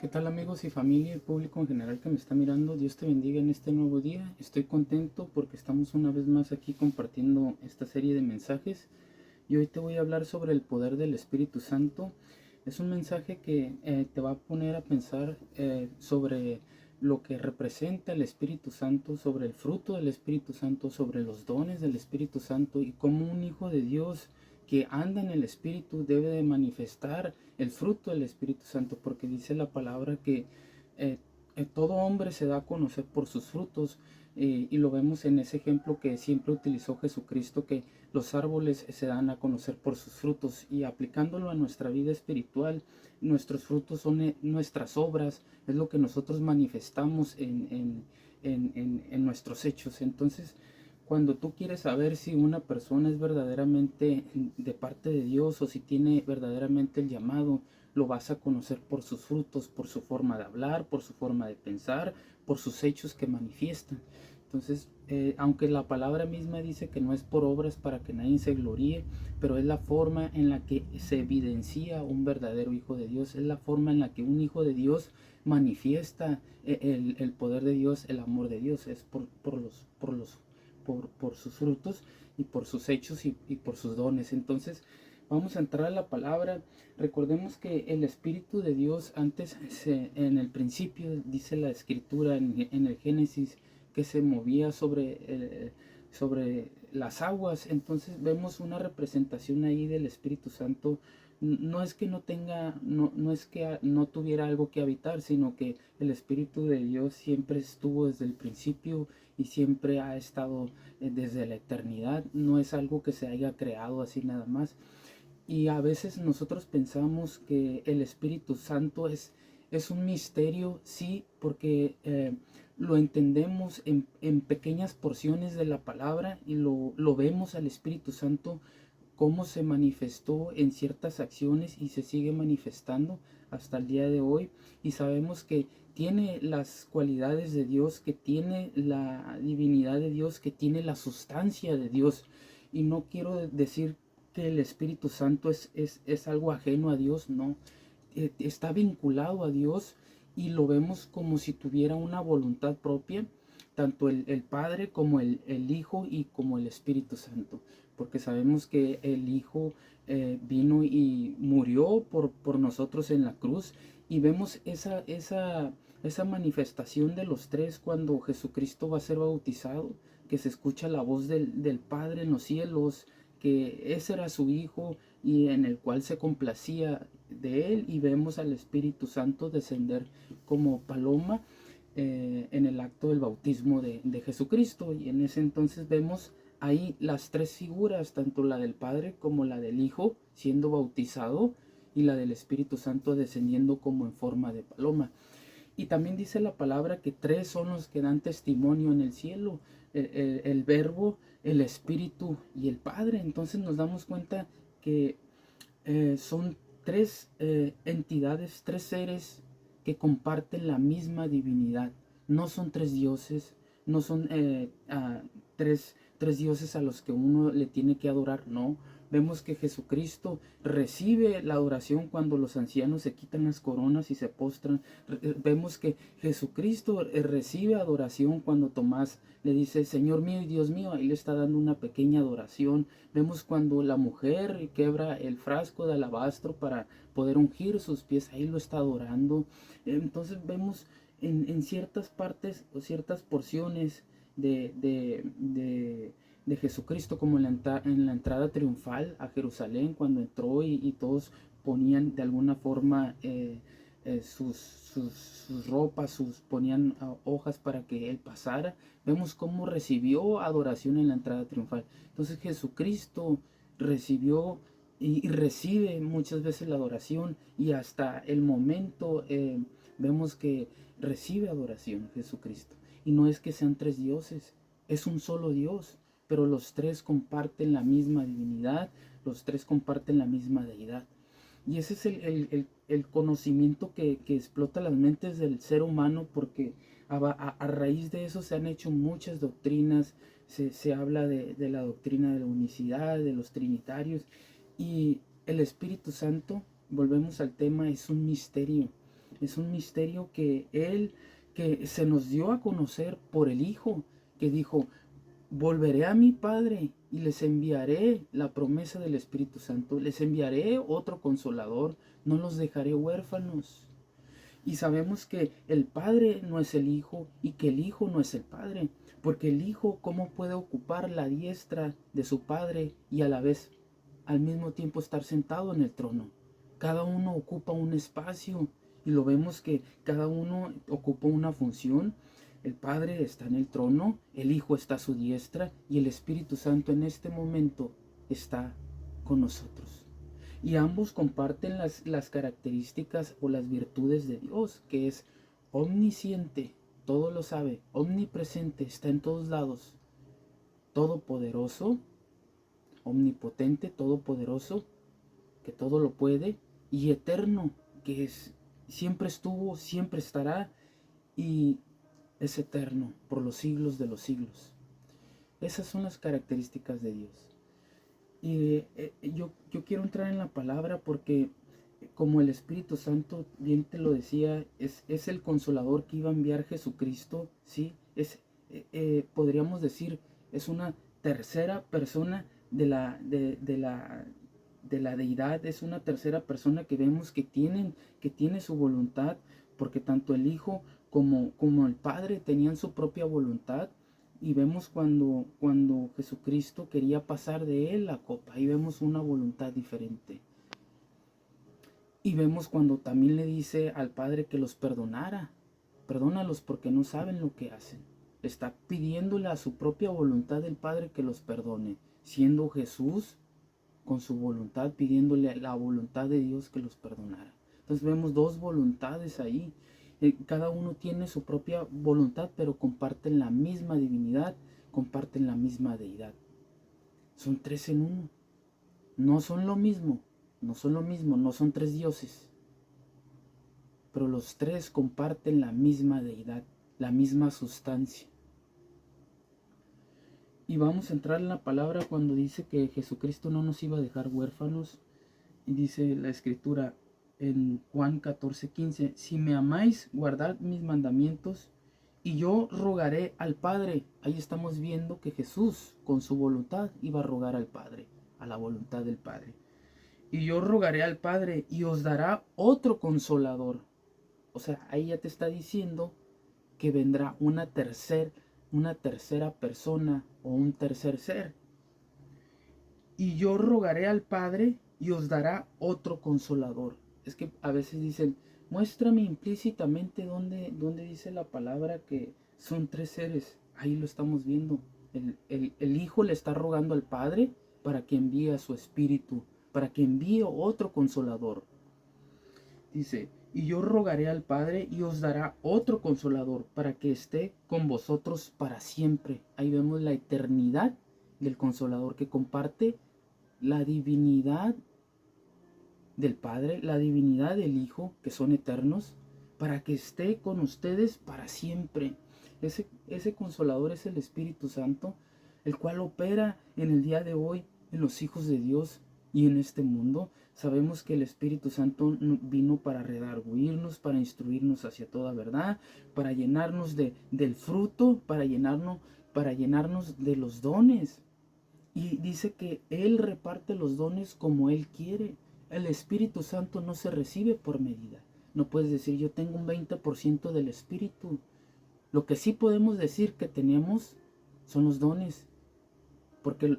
¿Qué tal amigos y familia y público en general que me está mirando? Dios te bendiga en este nuevo día. Estoy contento porque estamos una vez más aquí compartiendo esta serie de mensajes y hoy te voy a hablar sobre el poder del Espíritu Santo. Es un mensaje que te va a poner a pensar sobre lo que representa el Espíritu Santo, sobre el fruto del Espíritu Santo, sobre los dones del Espíritu Santo y cómo un hijo de Dios que anda en el Espíritu debe de manifestar el fruto del Espíritu Santo, porque dice la palabra que eh, todo hombre se da a conocer por sus frutos, y lo vemos en ese ejemplo que siempre utilizó Jesucristo, que los árboles se dan a conocer por sus frutos, y aplicándolo a nuestra vida espiritual, nuestros frutos son nuestras obras, es lo que nosotros manifestamos en nuestros hechos. Entonces, cuando tú quieres saber si una persona es verdaderamente de parte de Dios o si tiene verdaderamente el llamado, lo vas a conocer por sus frutos, por su forma de hablar, por su forma de pensar, por sus hechos que manifiestan. Entonces, aunque la palabra misma dice que no es por obras para que nadie se gloríe, pero es la forma en la que se evidencia un verdadero hijo de Dios, es la forma en la que un hijo de Dios manifiesta el poder de Dios, el amor de Dios, es por sus frutos y por sus hechos y por sus dones. Entonces, vamos a entrar a la palabra. Recordemos que el Espíritu de Dios antes, en el principio, dice la Escritura en el Génesis, que se movía sobre las aguas. Entonces vemos una representación ahí del Espíritu Santo. No es que no tenga, no es que no tuviera algo que habitar, sino que el Espíritu de Dios siempre estuvo desde el principio y siempre ha estado desde la eternidad. No es algo que se haya creado así nada más. Y a veces nosotros pensamos que el Espíritu Santo es un misterio, sí, porque lo entendemos en pequeñas porciones de la palabra y lo vemos al Espíritu Santo cómo se manifestó en ciertas acciones y se sigue manifestando hasta el día de hoy. Y sabemos que tiene las cualidades de Dios, que tiene la divinidad de Dios, que tiene la sustancia de Dios. Y no quiero decir que el Espíritu Santo es algo ajeno a Dios, no. Está vinculado a Dios y lo vemos como si tuviera una voluntad propia, tanto el Padre como el Hijo y como el Espíritu Santo, porque sabemos que el Hijo vino y murió por nosotros en la cruz, y vemos esa manifestación de los tres cuando Jesucristo va a ser bautizado, que se escucha la voz del Padre en los cielos, que ese era su Hijo y en el cual se complacía de él, y vemos al Espíritu Santo descender como paloma en el acto del bautismo de Jesucristo. Y en ese entonces vemos ahí las tres figuras, tanto la del Padre como la del Hijo siendo bautizado y la del Espíritu Santo descendiendo como en forma de paloma. Y también dice la palabra que tres son los que dan testimonio en el cielo: el Verbo, el Espíritu y el Padre. Entonces nos damos cuenta que son tres entidades, tres seres que comparten la misma divinidad. No son tres dioses, no son tres dioses a los que uno le tiene que adorar, no. Vemos que Jesucristo recibe la adoración cuando los ancianos se quitan las coronas y se postran. Vemos que Jesucristo recibe adoración cuando Tomás le dice: Señor mío y Dios mío. Ahí le está dando una pequeña adoración. Vemos cuando la mujer quebra el frasco de alabastro para poder ungir sus pies, ahí lo está adorando. Entonces vemos en ciertas partes o ciertas porciones de Jesucristo, como en la entrada triunfal a Jerusalén, cuando entró y todos ponían de alguna forma sus ropas, ponían hojas para que él pasara. Vemos cómo recibió adoración en la entrada triunfal. Entonces Jesucristo recibió y recibe muchas veces la adoración, y hasta el momento vemos que recibe adoración Jesucristo. Y no es que sean tres dioses, es un solo Dios, pero los tres comparten la misma divinidad, los tres comparten la misma deidad. Y ese es el conocimiento que explota las mentes del ser humano, porque a raíz de eso se han hecho muchas doctrinas. Se habla de la doctrina de la unicidad, de los trinitarios, y el Espíritu Santo, volvemos al tema, es un misterio. Es un misterio que se nos dio a conocer por el Hijo, que dijo: volveré a mi Padre y les enviaré la promesa del Espíritu Santo, les enviaré otro consolador, no los dejaré huérfanos. Y sabemos que el Padre no es el Hijo y que el Hijo no es el Padre, porque el Hijo, ¿cómo puede ocupar la diestra de su Padre y a la vez al mismo tiempo estar sentado en el trono? Cada uno ocupa un espacio y lo vemos que cada uno ocupa una función. El Padre está en el trono, el Hijo está a su diestra y el Espíritu Santo en este momento está con nosotros. Y ambos comparten las características o las virtudes de Dios, que es omnisciente, todo lo sabe, omnipresente, está en todos lados, todopoderoso, omnipotente, todopoderoso, que todo lo puede, y eterno, que siempre estuvo, siempre estará y es eterno por los siglos de los siglos. Esas son las características de Dios. Y yo quiero entrar en la palabra porque, como el Espíritu Santo bien te lo decía, es el consolador que iba a enviar Jesucristo, ¿sí? Podríamos decir, es una tercera persona de la deidad, es una tercera persona que vemos que tiene su voluntad, porque tanto el Hijo como el Padre tenían su propia voluntad. Y vemos cuando Jesucristo quería pasar de él la copa, y vemos una voluntad diferente. Y vemos cuando también le dice al Padre que los perdonara. Perdónalos porque no saben lo que hacen. Está pidiéndole a su propia voluntad del Padre que los perdone, siendo Jesús con su voluntad pidiéndole a la voluntad de Dios que los perdonara. Entonces vemos dos voluntades ahí. Cada uno tiene su propia voluntad, pero comparten la misma divinidad, comparten la misma deidad. Son tres en uno. No son lo mismo, no son tres dioses. Pero los tres comparten la misma deidad, la misma sustancia. Y vamos a entrar en la palabra cuando dice que Jesucristo no nos iba a dejar huérfanos. Y dice la Escritura en Juan 14:15: si me amáis, guardad mis mandamientos, y yo rogaré al Padre. Ahí estamos viendo que Jesús, con su voluntad, iba a rogar al Padre, a la voluntad del Padre. Y yo rogaré al Padre, y os dará otro consolador. O sea, ahí ya te está diciendo que vendrá una tercera persona o un tercer ser. Y yo rogaré al Padre y os dará otro consolador. Es que a veces dicen: muéstrame implícitamente dónde dice la palabra que son tres seres. Ahí lo estamos viendo. El Hijo le está rogando al Padre para que envíe a su Espíritu, para que envíe otro consolador. Dice: y yo rogaré al Padre y os dará otro consolador para que esté con vosotros para siempre. Ahí vemos la eternidad del consolador, que comparte la divinidad del Padre, la divinidad del Hijo, que son eternos, para que esté con ustedes para siempre. Ese consolador es el Espíritu Santo, el cual opera en el día de hoy en los hijos de Dios y en este mundo. Sabemos que el Espíritu Santo vino para redarguirnos, para instruirnos hacia toda verdad, para llenarnos del fruto, para llenarnos de los dones. Y dice que Él reparte los dones como Él quiere. El Espíritu Santo no se recibe por medida. No puedes decir: yo tengo un 20% del Espíritu. Lo que sí podemos decir que tenemos son los dones, porque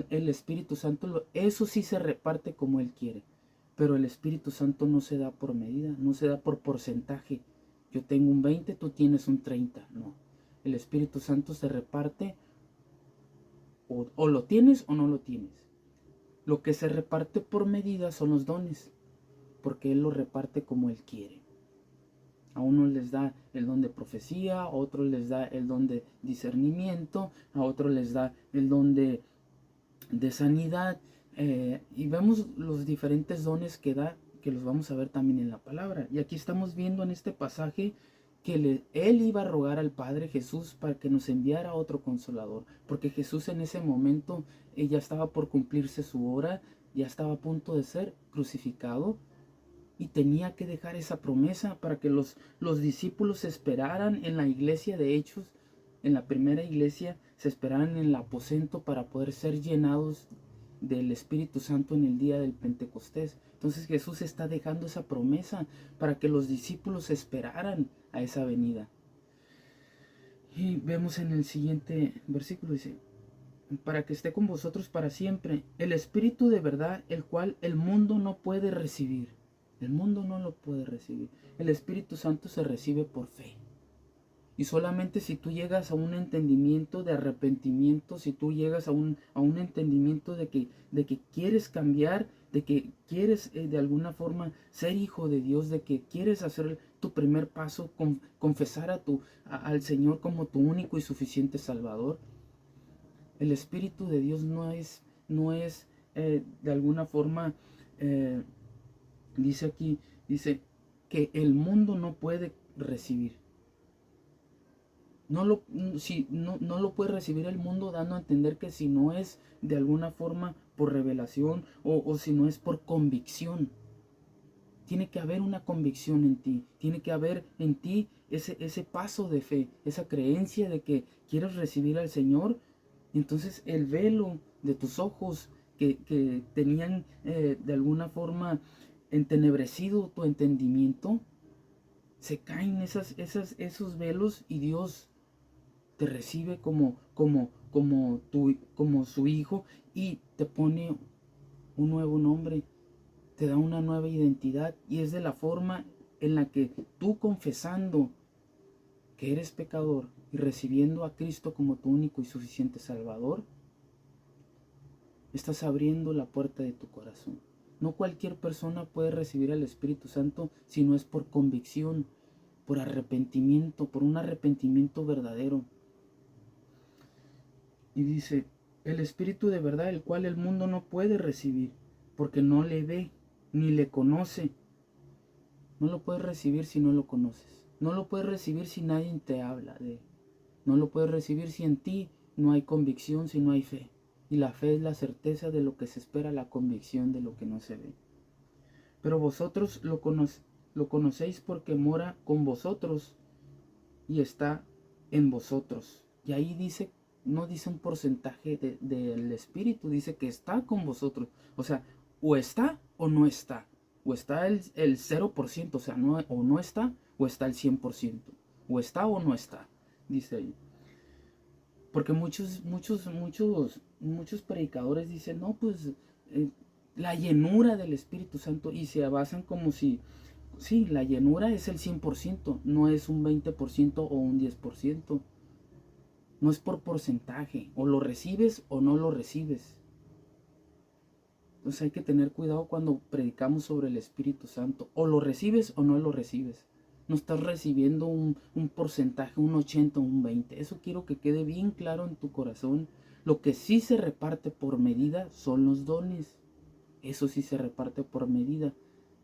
el Espíritu Santo, eso sí se reparte como Él quiere. Pero el Espíritu Santo no se da por medida, no se da por porcentaje. Yo tengo un 20, tú tienes un 30. No. El Espíritu Santo se reparte, o lo tienes o no lo tienes. Lo que se reparte por medida son los dones, porque Él lo reparte como Él quiere. A unos les da el don de profecía, a otros les da el don de discernimiento, a otros les da el don de sanidad. Y vemos los diferentes dones que da, que los vamos a ver también en la palabra. Y aquí estamos viendo en este pasaje que Él iba a rogar al Padre, Jesús, para que nos enviara otro consolador, porque Jesús en ese momento ya estaba por cumplirse su hora, ya estaba a punto de ser crucificado, Y tenía que dejar esa promesa para que los discípulos esperaran en la iglesia de Hechos, en la primera iglesia, se esperaran en el aposento para poder ser llenados del Espíritu Santo en el día del Pentecostés. Entonces Jesús está dejando esa promesa para que los discípulos esperaran a esa venida. Y vemos en el siguiente versículo, dice, para que esté con vosotros para siempre, el Espíritu de verdad, el cual el mundo no puede recibir. El mundo no lo puede recibir. El Espíritu Santo se recibe por fe. Y solamente si tú llegas a un entendimiento de arrepentimiento, si tú llegas a un entendimiento de que quieres cambiar, de que quieres de alguna forma ser hijo de Dios, de que quieres hacer tu primer paso, confesar al Señor como tu único y suficiente Salvador. El Espíritu de Dios no es de alguna forma, dice aquí, dice que el mundo no puede recibir. No lo puede recibir el mundo, dando a entender que si no es de alguna forma por revelación o si no es por convicción. Tiene que haber una convicción en ti. Tiene que haber en ti ese paso de fe, esa creencia de que quieres recibir al Señor. Entonces el velo de tus ojos que tenían de alguna forma entenebrecido tu entendimiento, se caen esos velos y Dios te recibe como su hijo y te pone un nuevo nombre, te da una nueva identidad, y es de la forma en la que tú, confesando que eres pecador y recibiendo a Cristo como tu único y suficiente Salvador, estás abriendo la puerta de tu corazón. No cualquier persona puede recibir al Espíritu Santo si no es por convicción, por arrepentimiento, por un arrepentimiento verdadero. Y dice, el Espíritu de verdad, el cual el mundo no puede recibir, porque no le ve ni le conoce. No lo puedes recibir si no lo conoces. No lo puedes recibir si nadie te habla de él. No lo puedes recibir si en ti no hay convicción, si no hay fe. Y la fe es la certeza de lo que se espera, la convicción de lo que no se ve. Pero vosotros lo conocéis porque mora con vosotros y está en vosotros. Y ahí dice, no dice un porcentaje del Espíritu, dice que está con vosotros. O sea, o está o no está. O está el 0%, o sea, o no está, o está el 100%. O está o no está, dice ahí. Porque muchos predicadores dicen, no, pues la llenura del Espíritu Santo, y se basan como si, sí, la llenura es el 100%, no es un 20% o un 10%. No es por porcentaje, o lo recibes o no lo recibes. Entonces hay que tener cuidado cuando predicamos sobre el Espíritu Santo. O lo recibes o no lo recibes. No estás recibiendo un porcentaje, un 80 o un 20. Eso quiero que quede bien claro en tu corazón. Lo que sí se reparte por medida son los dones. Eso sí se reparte por medida.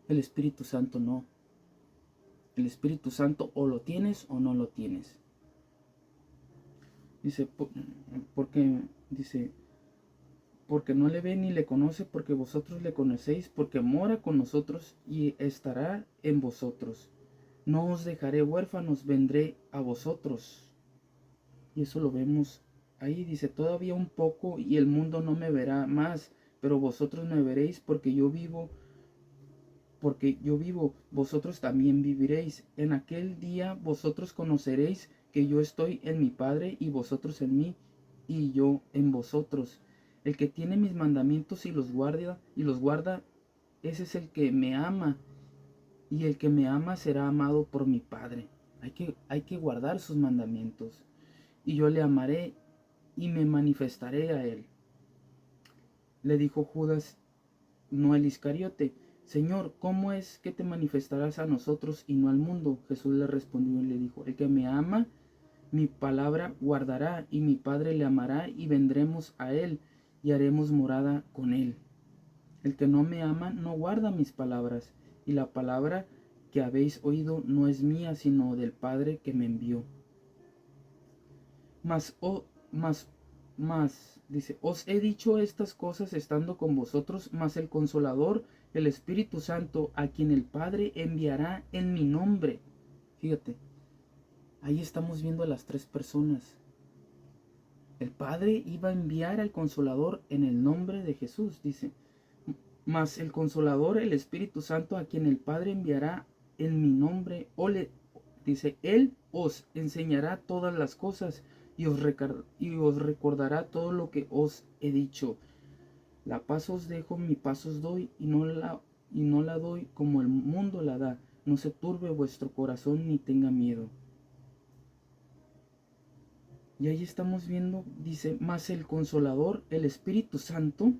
El Espíritu Santo no. El Espíritu Santo o lo tienes o no lo tienes. Dice, porque no le ve ni le conoce, porque vosotros le conocéis, porque mora con nosotros y estará en vosotros. No os dejaré huérfanos, vendré a vosotros. Y eso lo vemos ahí, dice, todavía un poco y el mundo no me verá más, pero vosotros me veréis porque yo vivo, vosotros también viviréis. En aquel día vosotros conoceréis que yo estoy en mi Padre y vosotros en mí y yo en vosotros. El que tiene mis mandamientos y los guarda, ese es el que me ama, y el que me ama será amado por mi Padre. Hay que guardar sus mandamientos, y yo le amaré y me manifestaré a él. Le dijo Judas, no el Iscariote, Señor, ¿cómo es que te manifestarás a nosotros y no al mundo? Jesús le respondió y le dijo, el que me ama, mi palabra guardará, y mi Padre le amará, y vendremos a él, y haremos morada con él. El que no me ama no guarda mis palabras, y la palabra que habéis oído no es mía, sino del Padre que me envió. Dice, os he dicho estas cosas estando con vosotros, mas el Consolador, el Espíritu Santo, a quien el Padre enviará en mi nombre. Fíjate, ahí estamos viendo a las tres personas. El Padre iba a enviar al Consolador en el nombre de Jesús, dice. Mas el Consolador, el Espíritu Santo, a quien el Padre enviará en mi nombre, dice, Él os enseñará todas las cosas y os recordará todo lo que os he dicho. La paz os dejo, mi paz os doy, y no la doy como el mundo la da. No se turbe vuestro corazón ni tenga miedo. Y ahí estamos viendo, dice, más el Consolador, el Espíritu Santo,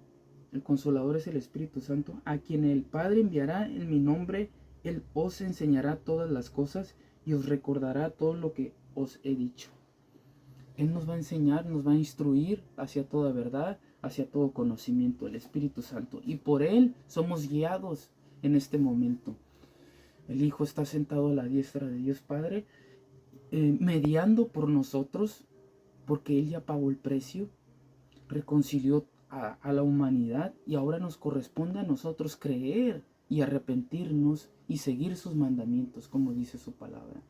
el Consolador es el Espíritu Santo, a quien el Padre enviará en mi nombre, Él os enseñará todas las cosas y os recordará todo lo que os he dicho. Él nos va a enseñar, nos va a instruir hacia toda verdad, hacia todo conocimiento, el Espíritu Santo. Y por Él somos guiados en este momento. El Hijo está sentado a la diestra de Dios Padre, mediando por nosotros, porque Él ya pagó el precio, reconcilió a la humanidad y ahora nos corresponde a nosotros creer y arrepentirnos y seguir sus mandamientos, como dice su palabra.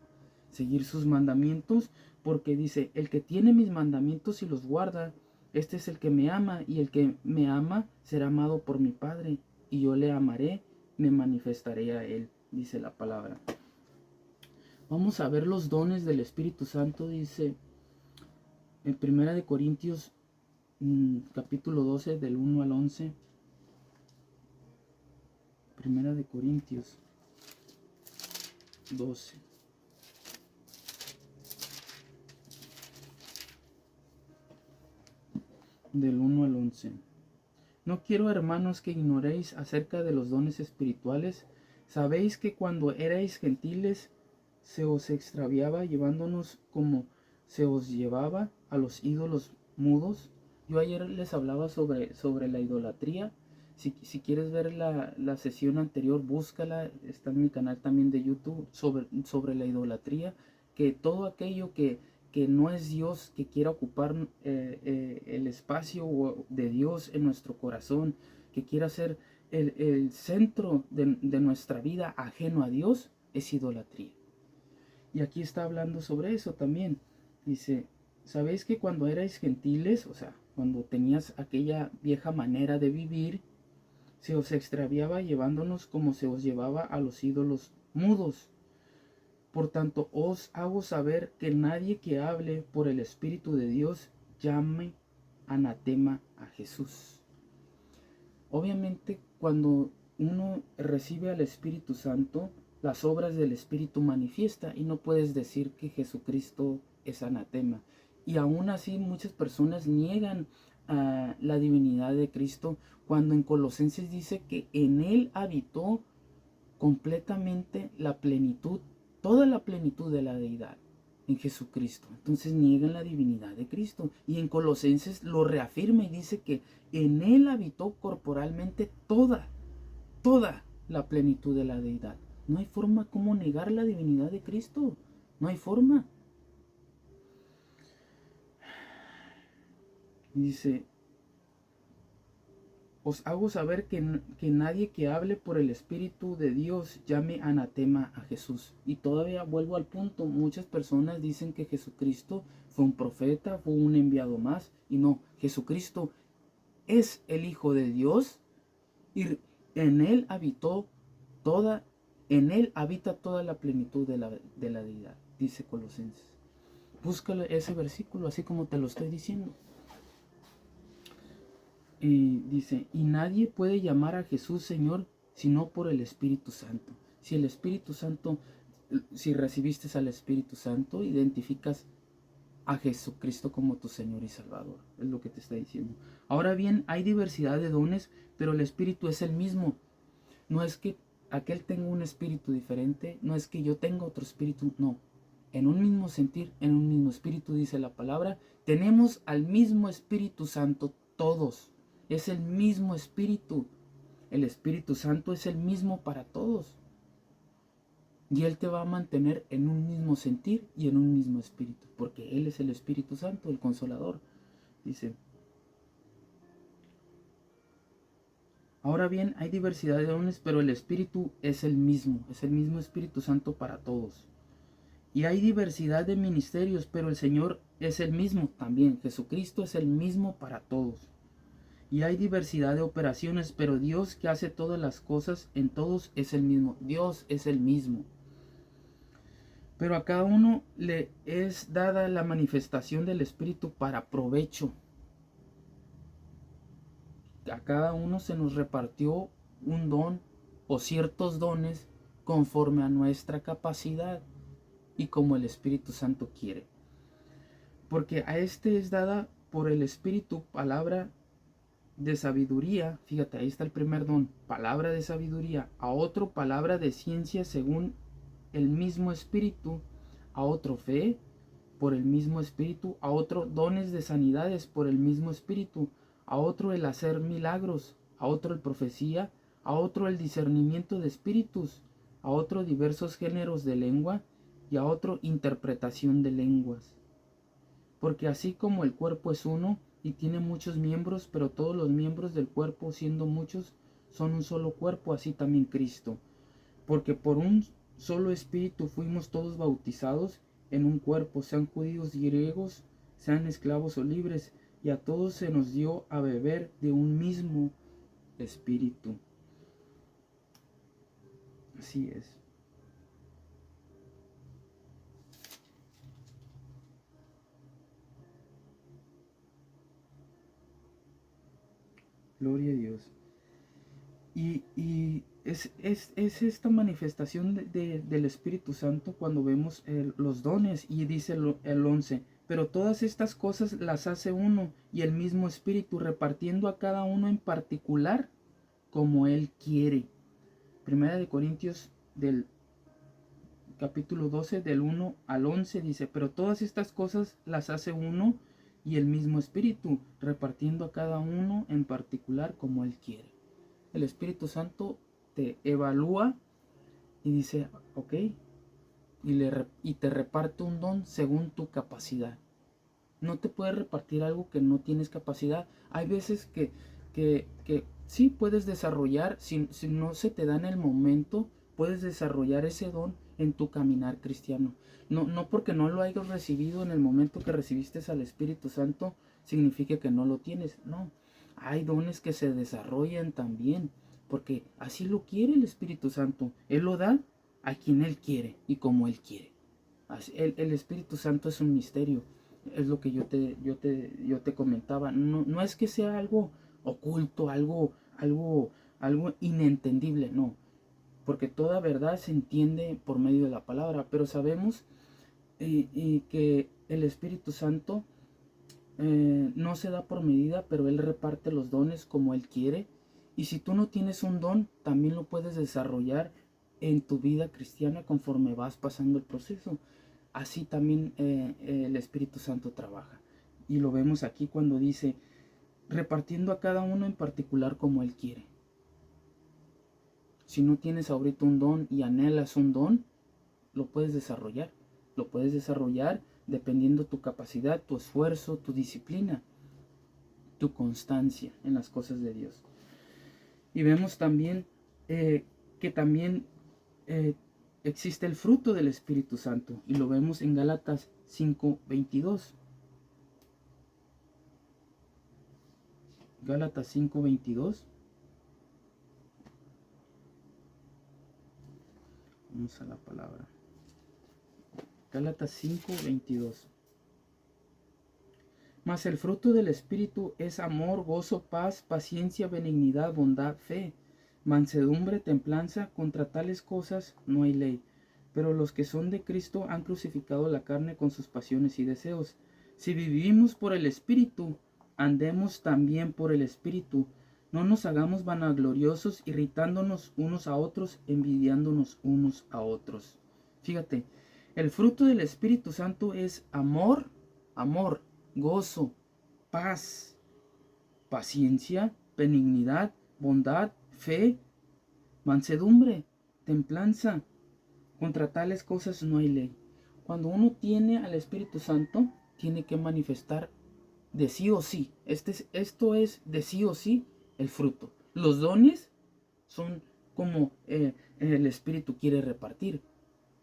Seguir sus mandamientos, porque dice, el que tiene mis mandamientos y los guarda, este es el que me ama, y el que me ama será amado por mi Padre, y yo le amaré, me manifestaré a él, dice la palabra. Vamos a ver los dones del Espíritu Santo, dice en 1 Corintios capítulo 12 del 1 al 11. 1 Corintios 12. Del 1 al 11. No quiero, hermanos, que ignoréis acerca de los dones espirituales. Sabéis que cuando erais gentiles se os extraviaba llevándonos como se os llevaba a los ídolos mudos. Yo ayer les hablaba sobre la idolatría. Si quieres ver la sesión anterior, búscala, está en mi canal también de YouTube, sobre la idolatría, que todo aquello que no es Dios, que quiera ocupar el espacio de Dios en nuestro corazón, que quiera ser el centro de nuestra vida ajeno a Dios, es idolatría. Y aquí está hablando sobre eso también. Dice, ¿sabéis que cuando erais gentiles, o sea, cuando tenías aquella vieja manera de vivir, se os extraviaba llevándonos como se os llevaba a los ídolos mudos? Por tanto, os hago saber que nadie que hable por el Espíritu de Dios llame anatema a Jesús. Obviamente, cuando uno recibe al Espíritu Santo, las obras del Espíritu manifiesta y no puedes decir que Jesucristo es anatema. Y aún así muchas personas niegan la divinidad de Cristo cuando en Colosenses dice que en Él habitó completamente la plenitud, toda la plenitud de la deidad en Jesucristo. Entonces niegan la divinidad de Cristo. Y en Colosenses lo reafirma y dice que en Él habitó corporalmente toda la plenitud de la deidad. No hay forma como negar la divinidad de Cristo. No hay forma. Dice, os hago saber que nadie que hable por el Espíritu de Dios llame anatema a Jesús. Y todavía vuelvo al punto, muchas personas dicen que Jesucristo fue un profeta, fue un enviado más. Y no, Jesucristo es el Hijo de Dios y en Él habita toda la plenitud de la deidad, dice Colosenses. Búscalo ese versículo así como te lo estoy diciendo. Dice, y nadie puede llamar a Jesús Señor sino por el Espíritu Santo. Si el Espíritu Santo, si recibiste al Espíritu Santo, identificas a Jesucristo como tu Señor y Salvador. Es lo que te está diciendo. Ahora bien, hay diversidad de dones, pero el Espíritu es el mismo. No es que aquel tenga un espíritu diferente, no es que yo tenga otro espíritu, no. En un mismo sentir, en un mismo espíritu, dice la palabra, tenemos al mismo Espíritu Santo todos. Es el mismo Espíritu. El Espíritu Santo es el mismo para todos. Y Él te va a mantener en un mismo sentir y en un mismo espíritu. Porque Él es el Espíritu Santo, el Consolador. Dice, Ahora bien, hay diversidad de dones, pero el Espíritu es el mismo Espíritu Santo para todos. Y hay diversidad de ministerios, pero el Señor es el mismo también. Jesucristo es el mismo para todos. Y hay diversidad de operaciones, pero Dios que hace todas las cosas en todos es el mismo. Dios es el mismo. Pero a cada uno le es dada la manifestación del Espíritu para provecho. A cada uno se nos repartió un don o ciertos dones conforme a nuestra capacidad y como el Espíritu Santo quiere. Porque a este es dada por el Espíritu palabra de sabiduría. Fíjate, ahí está el primer don, palabra de sabiduría. A otro palabra de ciencia según el mismo Espíritu. A otro fe por el mismo Espíritu. A otro dones de sanidades por el mismo Espíritu. A otro el hacer milagros. A otro el profecía. A otro el discernimiento de espíritus. A otro diversos géneros de lengua. Y a otro interpretación de lenguas. Porque así como el cuerpo es uno y tiene muchos miembros, pero todos los miembros del cuerpo, siendo muchos, son un solo cuerpo, así también Cristo. Porque por un solo espíritu fuimos todos bautizados en un cuerpo, sean judíos y griegos, sean esclavos o libres, y a todos se nos dio a beber de un mismo espíritu. Así es. Gloria a Dios. Y es esta manifestación del Espíritu Santo cuando vemos los dones. Y dice el 11, pero todas estas cosas las hace uno y el mismo Espíritu, repartiendo a cada uno en particular como Él quiere. Primera de Corintios del capítulo 12 del 1 al 11 dice, pero todas estas cosas las hace uno y el mismo Espíritu, repartiendo a cada uno en particular como Él quiere. El Espíritu Santo te evalúa y dice, ok, y te reparte un don según tu capacidad. No te puede repartir algo que no tienes capacidad. Hay veces que sí puedes desarrollar, si no se te da en el momento, puedes desarrollar ese don en tu caminar cristiano. No porque no lo hayas recibido en el momento que recibiste al Espíritu Santo, significa que no lo tienes. No, hay dones que se desarrollan también, porque así lo quiere el Espíritu Santo. Él lo da a quien Él quiere y como Él quiere. El Espíritu Santo es un misterio. Es lo que yo te comentaba. No es que sea algo oculto, algo inentendible, no. Porque toda verdad se entiende por medio de la palabra. Pero sabemos que el Espíritu Santo no se da por medida, pero Él reparte los dones como Él quiere. Y si tú no tienes un don, también lo puedes desarrollar en tu vida cristiana conforme vas pasando el proceso. Así también el Espíritu Santo trabaja. Y lo vemos aquí cuando dice, repartiendo a cada uno en particular como Él quiere. Si no tienes ahorita un don y anhelas un don, lo puedes desarrollar. Lo puedes desarrollar dependiendo tu capacidad, tu esfuerzo, tu disciplina, tu constancia en las cosas de Dios. Y vemos también que también existe el fruto del Espíritu Santo. Y lo vemos en Gálatas 5:22. Gálatas 5:22. Vamos a la palabra. Gálatas 5:22. Mas el fruto del Espíritu es amor, gozo, paz, paciencia, benignidad, bondad, fe, mansedumbre, templanza. Contra tales cosas no hay ley. Pero los que son de Cristo han crucificado la carne con sus pasiones y deseos. Si vivimos por el Espíritu, andemos también por el Espíritu. No nos hagamos vanagloriosos, irritándonos unos a otros, envidiándonos unos a otros. Fíjate, el fruto del Espíritu Santo es amor, gozo, paz, paciencia, benignidad, bondad, fe, mansedumbre, templanza. Contra tales cosas no hay ley. Cuando uno tiene al Espíritu Santo, tiene que manifestar de sí o sí. Esto es de sí o sí el fruto. Los dones son como el Espíritu quiere repartir.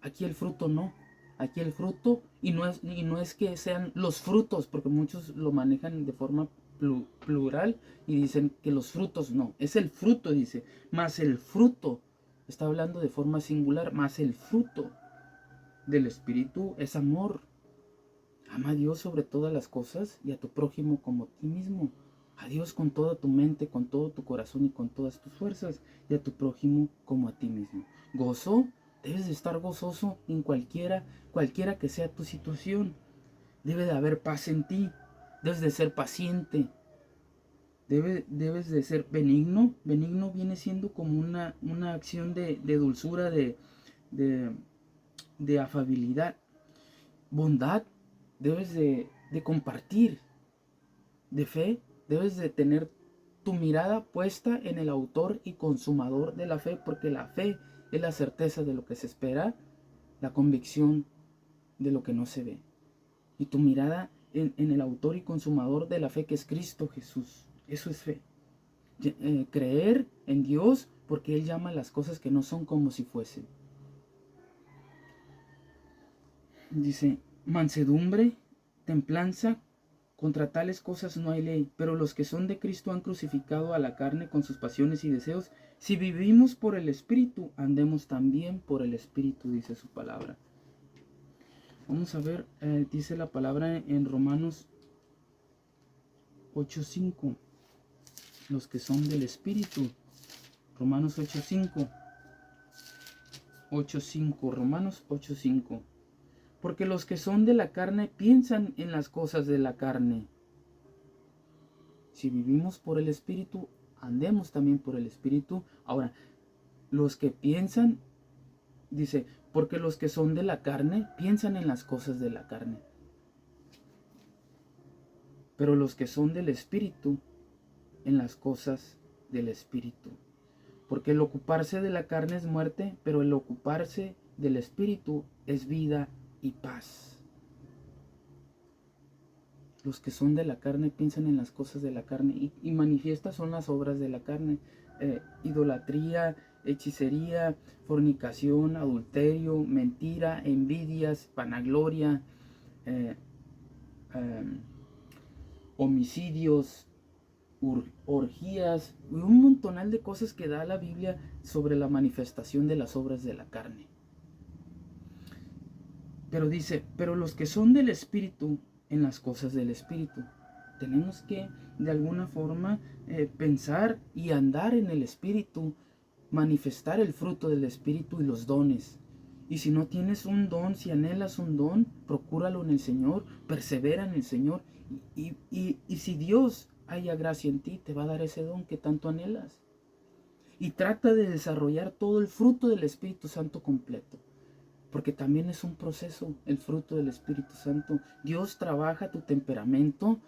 Aquí el fruto no. Aquí el fruto, y no es que sean los frutos, porque muchos lo manejan de forma plural y dicen que los frutos no. Es el fruto, dice. Más el fruto. Está hablando de forma singular. Más el fruto del Espíritu es amor. Ama a Dios sobre todas las cosas y a tu prójimo como a ti mismo. A Dios con toda tu mente, con todo tu corazón y con todas tus fuerzas, y a tu prójimo como a ti mismo. Gozo, debes de estar gozoso en cualquiera que sea tu situación. Debe de haber paz en ti. Debes de ser paciente. Debes de ser benigno. Benigno viene siendo como una acción de dulzura, de afabilidad. Bondad, debes de compartir. De fe, debes de tener tu mirada puesta en el autor y consumador de la fe, porque la fe es la certeza de lo que se espera, la convicción de lo que no se ve. Y tu mirada en el autor y consumador de la fe, que es Cristo Jesús. Eso es fe. Creer en Dios porque Él llama las cosas que no son como si fuesen. Dice, mansedumbre, templanza, contra tales cosas no hay ley, pero los que son de Cristo han crucificado a la carne con sus pasiones y deseos. Si vivimos por el Espíritu, andemos también por el Espíritu, dice su palabra. Vamos a ver, dice la palabra en Romanos 8:5, los que son del Espíritu. Romanos 8:5. 8:5, Romanos 8:5. Porque los que son de la carne piensan en las cosas de la carne. Si vivimos por el Espíritu, andemos también por el Espíritu. Ahora, los que piensan, dice, porque los que son de la carne piensan en las cosas de la carne. Pero los que son del Espíritu, en las cosas del Espíritu. Porque el ocuparse de la carne es muerte, pero el ocuparse del Espíritu es vida y paz. Los que son de la carne piensan en las cosas de la carne y manifiestas son las obras de la carne. Idolatría, hechicería, fornicación, adulterio, mentira, envidias, vanagloria, homicidios, orgías y un montonal de cosas que da la Biblia sobre la manifestación de las obras de la carne. Pero dice, pero los que son del Espíritu, en las cosas del Espíritu. Tenemos que de alguna forma pensar y andar en el Espíritu, manifestar el fruto del Espíritu y los dones. Y si no tienes un don, si anhelas un don, procúralo en el Señor, persevera en el Señor. Y si Dios haya gracia en ti, te va a dar ese don que tanto anhelas. Y trata de desarrollar todo el fruto del Espíritu Santo completo. Porque también es un proceso, el fruto del Espíritu Santo. Dios trabaja tu temperamento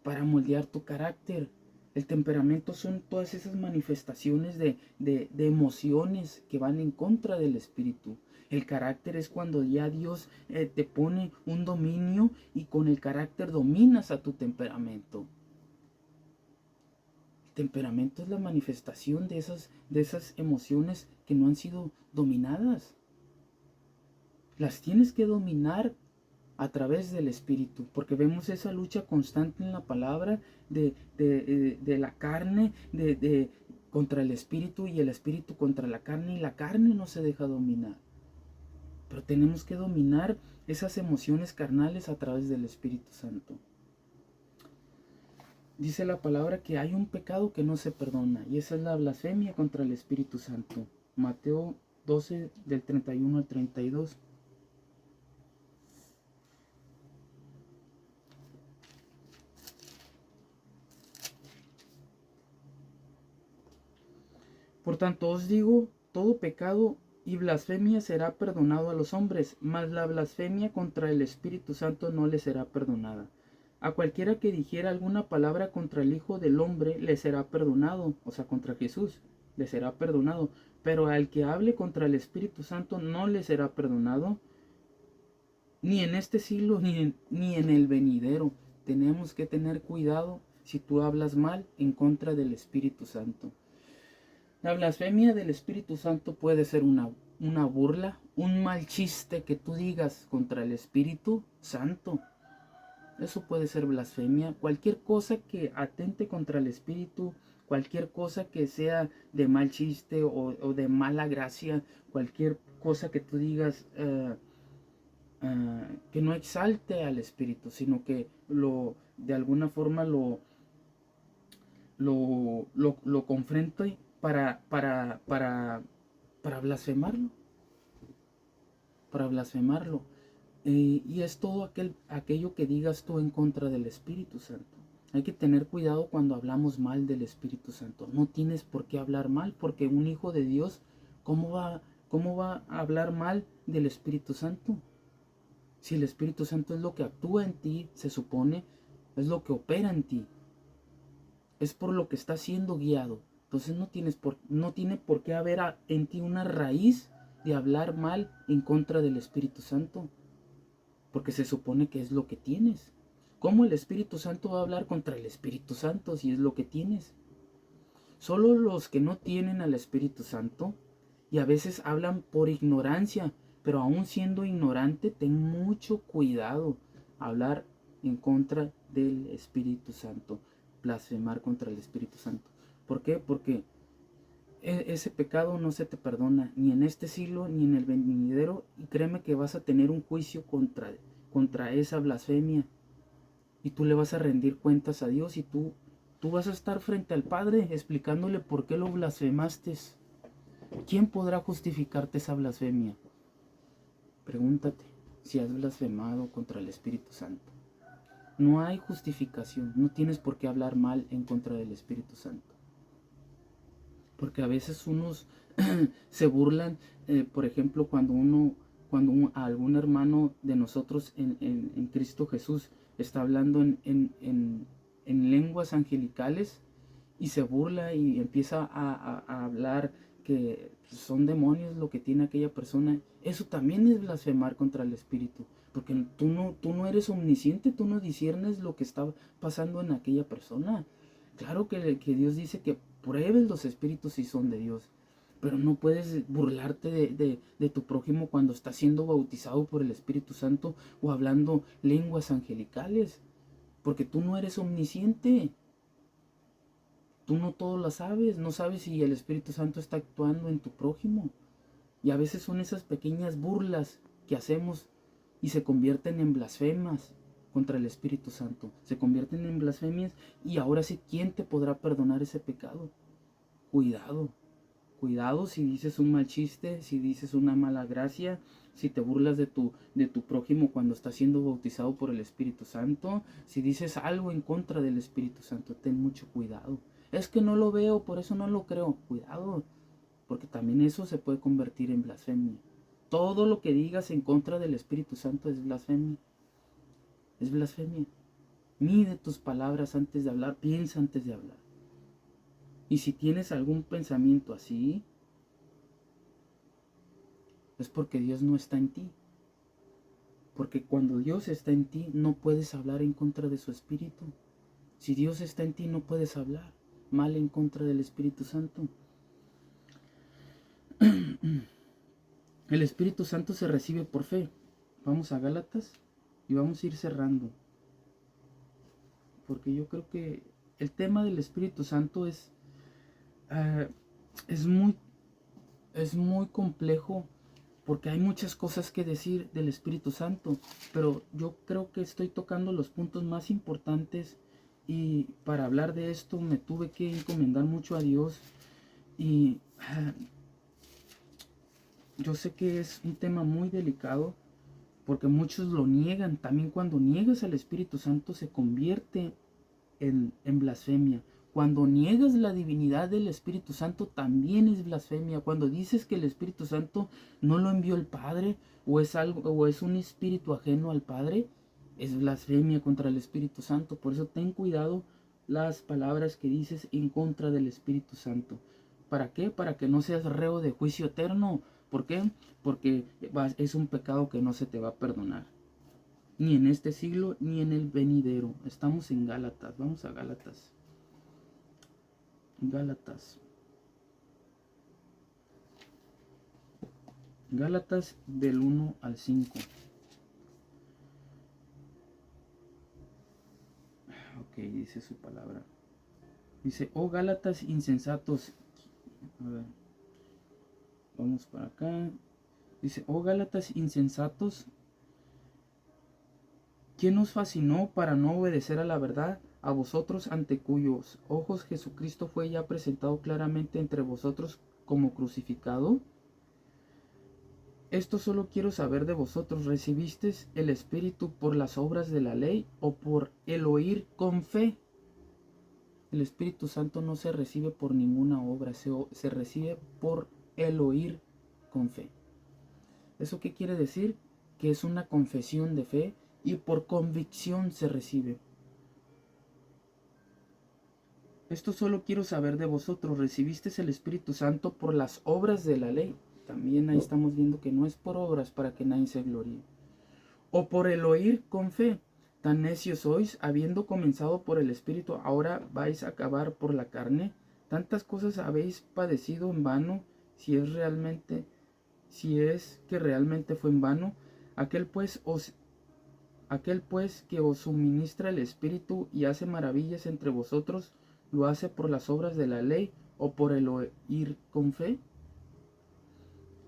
para moldear tu carácter. El temperamento son todas esas manifestaciones de emociones que van en contra del Espíritu. El carácter es cuando ya Dios te pone un dominio y con el carácter dominas a tu temperamento. El temperamento es la manifestación de esas emociones que no han sido dominadas. Las tienes que dominar a través del Espíritu, porque vemos esa lucha constante en la palabra de la carne, contra el Espíritu y el Espíritu contra la carne, y la carne no se deja dominar. Pero tenemos que dominar esas emociones carnales a través del Espíritu Santo. Dice la palabra que hay un pecado que no se perdona, y esa es la blasfemia contra el Espíritu Santo. Mateo 12, del 31 al 32. Por tanto os digo, todo pecado y blasfemia será perdonado a los hombres, mas la blasfemia contra el Espíritu Santo no le será perdonada. A cualquiera que dijera alguna palabra contra el Hijo del Hombre le será perdonado, o sea, contra Jesús, le será perdonado. Pero al que hable contra el Espíritu Santo no le será perdonado, ni en este siglo ni en el venidero. Tenemos que tener cuidado si tú hablas mal en contra del Espíritu Santo. La blasfemia del Espíritu Santo puede ser una burla, un mal chiste que tú digas contra el Espíritu Santo. Eso puede ser blasfemia. Cualquier cosa que atente contra el Espíritu, cualquier cosa que sea de mal chiste o de mala gracia, cualquier cosa que tú digas que no exalte al Espíritu, sino que de alguna forma lo confronte para blasfemarlo, para blasfemarlo. Y es todo aquello que digas tú en contra del Espíritu Santo. Hay que tener cuidado cuando hablamos mal del Espíritu Santo. No tienes por qué hablar mal, porque un hijo de Dios, ¿cómo va a hablar mal del Espíritu Santo? Si el Espíritu Santo es lo que actúa en ti, se supone, es lo que opera en ti, es por lo que está siendo guiado. Entonces no tiene por qué haber en ti una raíz de hablar mal en contra del Espíritu Santo, porque se supone que es lo que tienes. ¿Cómo el Espíritu Santo va a hablar contra el Espíritu Santo si es lo que tienes? Solo los que no tienen al Espíritu Santo, y a veces hablan por ignorancia, pero aún siendo ignorante, ten mucho cuidado hablar en contra del Espíritu Santo, blasfemar contra el Espíritu Santo. ¿Por qué? Porque ese pecado no se te perdona ni en este siglo ni en el venidero, y créeme que vas a tener un juicio contra esa blasfemia, y tú le vas a rendir cuentas a Dios, y tú vas a estar frente al Padre explicándole por qué lo blasfemaste. ¿Quién podrá justificarte esa blasfemia? Pregúntate si has blasfemado contra el Espíritu Santo. No hay justificación, no tienes por qué hablar mal en contra del Espíritu Santo. Porque a veces unos se burlan, por ejemplo, cuando algún hermano de nosotros en Cristo Jesús está hablando en lenguas angelicales, y se burla y empieza a hablar que son demonios lo que tiene aquella persona. Eso también es blasfemar contra el Espíritu, porque tú no eres omnisciente, tú no disiernes lo que está pasando en aquella persona. Claro que Dios dice que pruebes los espíritus si son de Dios, pero no puedes burlarte de tu prójimo cuando está siendo bautizado por el Espíritu Santo o hablando lenguas angelicales, porque tú no eres omnisciente. Tú no todo lo sabes, no sabes si el Espíritu Santo está actuando en tu prójimo. Y a veces son esas pequeñas burlas que hacemos y se convierten en blasfemas contra el Espíritu Santo. Se convierten en blasfemias, y ahora sí, ¿quién te podrá perdonar ese pecado? Cuidado, cuidado si dices un mal chiste, si dices una mala gracia, si te burlas de tu prójimo cuando está siendo bautizado por el Espíritu Santo, si dices algo en contra del Espíritu Santo, ten mucho cuidado. Es que no lo veo, por eso no lo creo. Cuidado, porque también eso se puede convertir en blasfemia. Todo lo que digas en contra del Espíritu Santo es blasfemia. Es blasfemia. Mide tus palabras antes de hablar, piensa antes de hablar. Y si tienes algún pensamiento así, es porque Dios no está en ti. Porque cuando Dios está en ti, no puedes hablar en contra de su Espíritu. Si Dios está en ti, no puedes hablar mal en contra del Espíritu Santo. El Espíritu Santo se recibe por fe. Vamos a Gálatas y vamos a ir cerrando, porque yo creo que el tema del Espíritu Santo uh, es muy es muy complejo, porque hay muchas cosas que decir del Espíritu Santo, pero yo creo que estoy tocando los puntos más importantes, y para hablar de esto me tuve que encomendar mucho a Dios. Y yo sé que es un tema muy delicado, porque muchos lo niegan. También cuando niegas al Espíritu Santo se convierte en blasfemia. Cuando niegas la divinidad del Espíritu Santo también es blasfemia. Cuando dices que el Espíritu Santo no lo envió el Padre, o es un espíritu ajeno al Padre, es blasfemia contra el Espíritu Santo. Por eso ten cuidado las palabras que dices en contra del Espíritu Santo. ¿Para qué? Para que no seas reo de juicio eterno. ¿Por qué? Porque es un pecado que no se te va a perdonar, ni en este siglo ni en el venidero. Estamos en Gálatas, vamos a Gálatas. Gálatas. Gálatas del 1 al 5. Ok, dice su palabra. Dice, oh Gálatas insensatos. A ver, vamos para acá. Dice, oh Gálatas insensatos, ¿quién os fascinó para no obedecer a la verdad? A vosotros ante cuyos ojos Jesucristo fue ya presentado claramente entre vosotros como crucificado. Esto solo quiero saber de vosotros, ¿recibisteis el Espíritu por las obras de la ley o por el oír con fe? El Espíritu Santo no se recibe por ninguna obra, se recibe por el oír con fe. ¿Eso qué quiere decir? Que es una confesión de fe y por convicción se recibe. Esto solo quiero saber de vosotros, ¿recibisteis el Espíritu Santo por las obras de la ley? También ahí estamos viendo que no es por obras para que nadie se gloríe. O por el oír con fe. Tan necios sois, habiendo comenzado por el Espíritu, ahora vais a acabar por la carne. Tantas cosas habéis padecido en vano, si es que realmente fue en vano. Aquel pues que os suministra el Espíritu y hace maravillas entre vosotros, ¿lo hace por las obras de la ley o por el oír con fe?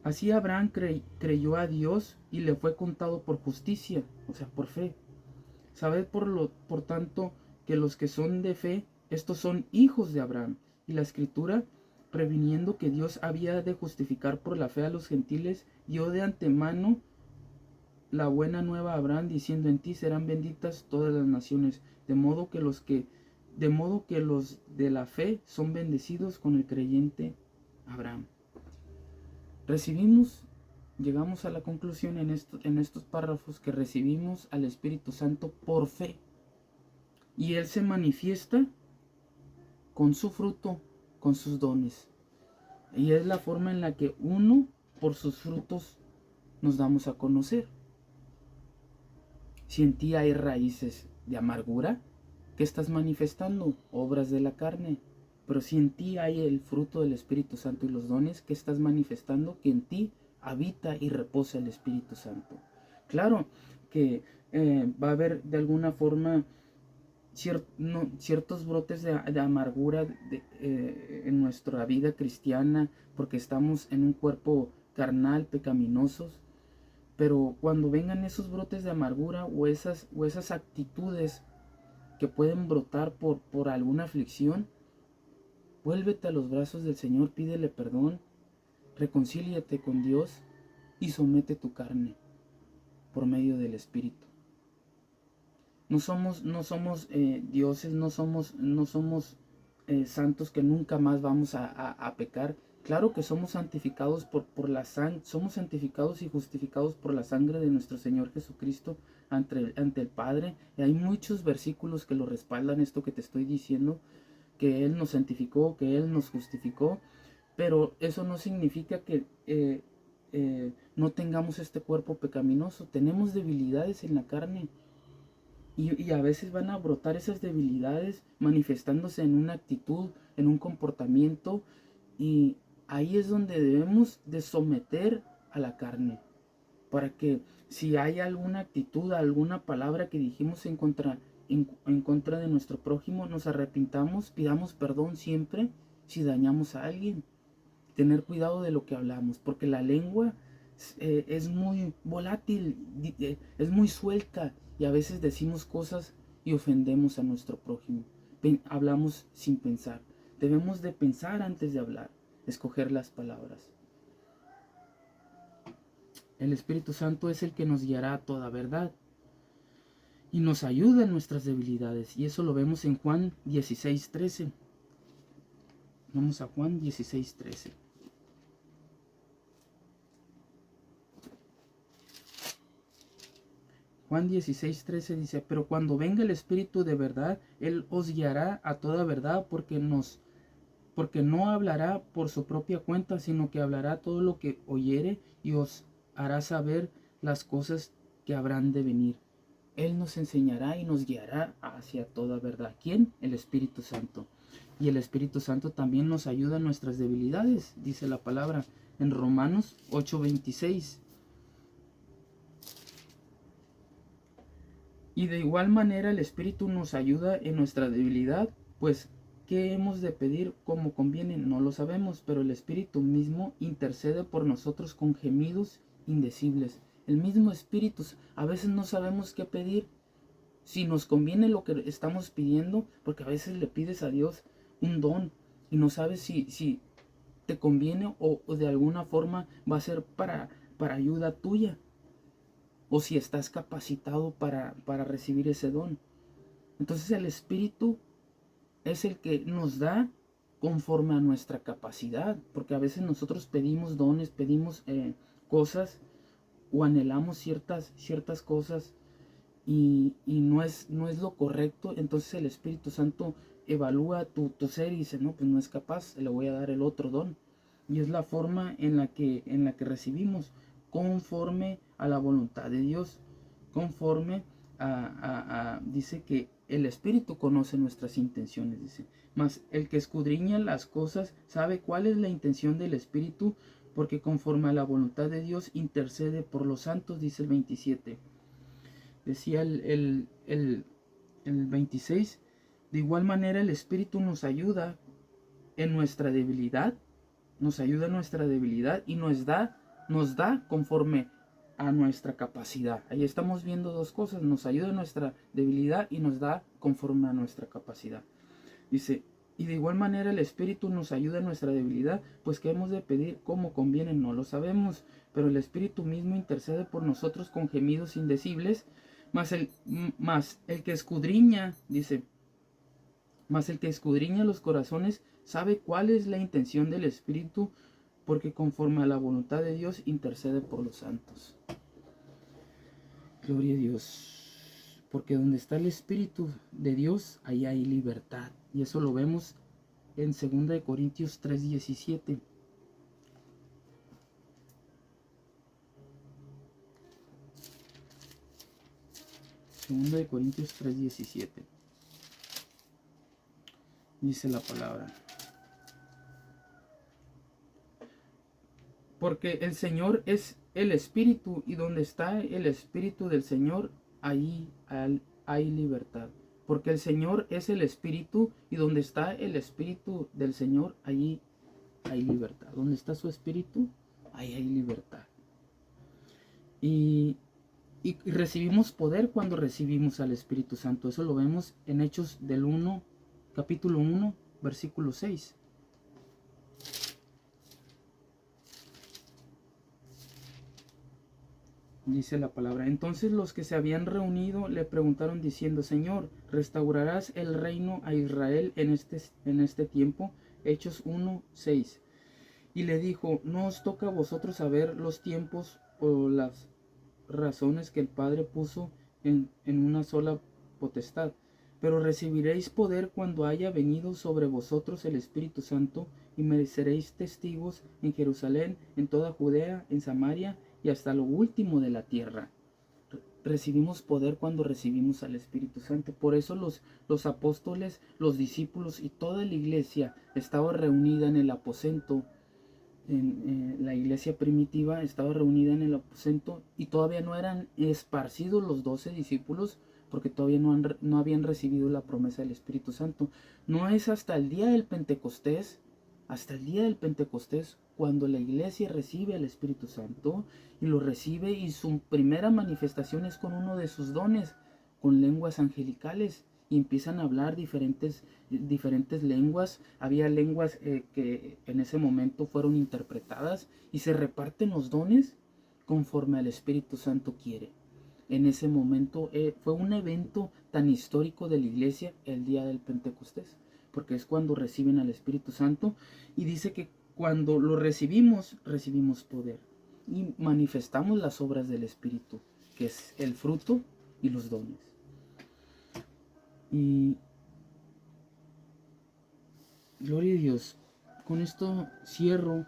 Así Abraham creyó a Dios y le fue contado por justicia, o sea, por fe. Sabed por tanto que los que son de fe, estos son hijos de Abraham. Y la Escritura, previniendo que Dios había de justificar por la fe a los gentiles, dio de antemano la buena nueva a Abraham, diciendo, en ti serán benditas todas las naciones, de modo que los de la fe son bendecidos con el creyente Abraham. Llegamos a la conclusión en estos párrafos que recibimos al Espíritu Santo por fe. Y Él se manifiesta con su fruto, con sus dones. Y es la forma en la que uno, por sus frutos, nos damos a conocer. Si en ti hay raíces de amargura, ¿qué estás manifestando? Obras de la carne. Pero si en ti hay el fruto del Espíritu Santo y los dones, ¿qué estás manifestando? Que en ti habita y reposa el Espíritu Santo. Claro que va a haber de alguna forma ciertos brotes de amargura en nuestra vida cristiana, porque estamos en un cuerpo carnal, pecaminosos. Pero cuando vengan esos brotes de amargura o esas actitudes que pueden brotar por alguna aflicción, vuélvete a los brazos del Señor, pídele perdón, reconcíliate con Dios y somete tu carne por medio del Espíritu. No somos dioses, no somos santos que nunca más vamos a pecar. Claro que somos santificados por la sangre, somos santificados y justificados por la sangre de nuestro Señor Jesucristo ante el Padre. Y hay muchos versículos que lo respaldan esto que te estoy diciendo, que Él nos santificó, que Él nos justificó, pero eso no significa que no tengamos este cuerpo pecaminoso. Tenemos debilidades en la carne. Y a veces van a brotar esas debilidades manifestándose en una actitud, en un comportamiento, y ahí es donde debemos de someter a la carne, para que si hay alguna actitud, alguna palabra que dijimos en contra de nuestro prójimo, nos arrepintamos, pidamos perdón siempre si dañamos a alguien. Tener cuidado de lo que hablamos, porque la lengua es muy volátil, es muy suelta, y a veces decimos cosas y ofendemos a nuestro prójimo. Hablamos sin pensar. Debemos de pensar antes de hablar, escoger las palabras. El Espíritu Santo es el que nos guiará a toda verdad y nos ayuda en nuestras debilidades, y eso lo vemos en Juan 16:13. Vamos a Juan 16:13. Juan 16:13 dice, pero cuando venga el Espíritu de verdad, Él os guiará a toda verdad, porque no hablará por su propia cuenta, sino que hablará todo lo que oyere y os hará saber las cosas que habrán de venir. Él nos enseñará y nos guiará hacia toda verdad. ¿Quién? El Espíritu Santo. Y el Espíritu Santo también nos ayuda en nuestras debilidades, dice la palabra en Romanos 8:26. Y de igual manera el Espíritu nos ayuda en nuestra debilidad, pues ¿qué hemos de pedir como conviene? No lo sabemos, pero el Espíritu mismo intercede por nosotros con gemidos indecibles. El mismo Espíritu, a veces no sabemos qué pedir, si nos conviene lo que estamos pidiendo, porque a veces le pides a Dios un don y no sabes si te conviene o de alguna forma va a ser para ayuda tuya, o si estás capacitado para recibir ese don. Entonces el Espíritu es el que nos da conforme a nuestra capacidad, porque a veces nosotros pedimos dones, pedimos cosas o anhelamos ciertas cosas y no es lo correcto. Entonces el Espíritu Santo evalúa tu ser y dice, no, pues no es capaz, le voy a dar el otro don. Y es la forma en la que recibimos, conforme a la voluntad de Dios, conforme dice que el Espíritu conoce nuestras intenciones, dice, mas el que escudriña las cosas sabe cuál es la intención del Espíritu, porque conforme a la voluntad de Dios intercede por los santos, dice el 27. Decía el 26, de igual manera el Espíritu nos ayuda en nuestra debilidad, y nos da conforme a nuestra capacidad. Ahí estamos viendo dos cosas, nos ayuda en nuestra debilidad y nos da conforme a nuestra capacidad. Dice, y de igual manera el Espíritu nos ayuda en nuestra debilidad, pues que hemos de pedir como conviene, no lo sabemos, pero el Espíritu mismo intercede por nosotros con gemidos indecibles, mas el que escudriña, dice, mas el que escudriña los corazones sabe cuál es la intención del Espíritu, porque conforme a la voluntad de Dios intercede por los santos. Gloria a Dios. Porque donde está el Espíritu de Dios, ahí hay libertad. Y eso lo vemos en 2 Corintios 3:17. Segunda de Corintios 3:17. Dice la palabra. Porque el Señor es el Espíritu, y donde está el Espíritu del Señor, ahí hay libertad. Porque el Señor es el Espíritu, y donde está el Espíritu del Señor, allí hay libertad. Donde está su Espíritu, ahí hay libertad. Y recibimos poder cuando recibimos al Espíritu Santo. Eso lo vemos en Hechos del 1, capítulo 1, versículo 6. Dice la palabra. Entonces los que se habían reunido le preguntaron diciendo, Señor, ¿restaurarás el reino a Israel en este tiempo? Hechos 1, 6. Y le dijo, no os toca a vosotros saber los tiempos o las razones que el Padre puso en una sola potestad, pero recibiréis poder cuando haya venido sobre vosotros el Espíritu Santo, y me seréis testigos en Jerusalén, en toda Judea, en Samaria y hasta lo último de la tierra. Recibimos poder cuando recibimos al Espíritu Santo. Por eso los apóstoles, los discípulos y toda la iglesia estaba reunida en el aposento. La iglesia primitiva estaba reunida en el aposento, y todavía no eran esparcidos los 12 discípulos, porque todavía no habían recibido la promesa del Espíritu Santo. No es hasta el día del Pentecostés, cuando la iglesia recibe al Espíritu Santo, y lo recibe, y su primera manifestación es con uno de sus dones, con lenguas angelicales, y empiezan a hablar diferentes lenguas. Había lenguas que en ese momento fueron interpretadas, y se reparten los dones conforme al Espíritu Santo quiere. En ese momento fue un evento tan histórico de la iglesia, el día del Pentecostés, porque es cuando reciben al Espíritu Santo, y dice que cuando lo recibimos poder y manifestamos las obras del Espíritu, que es el fruto y los dones. Y gloria a Dios. Con esto cierro.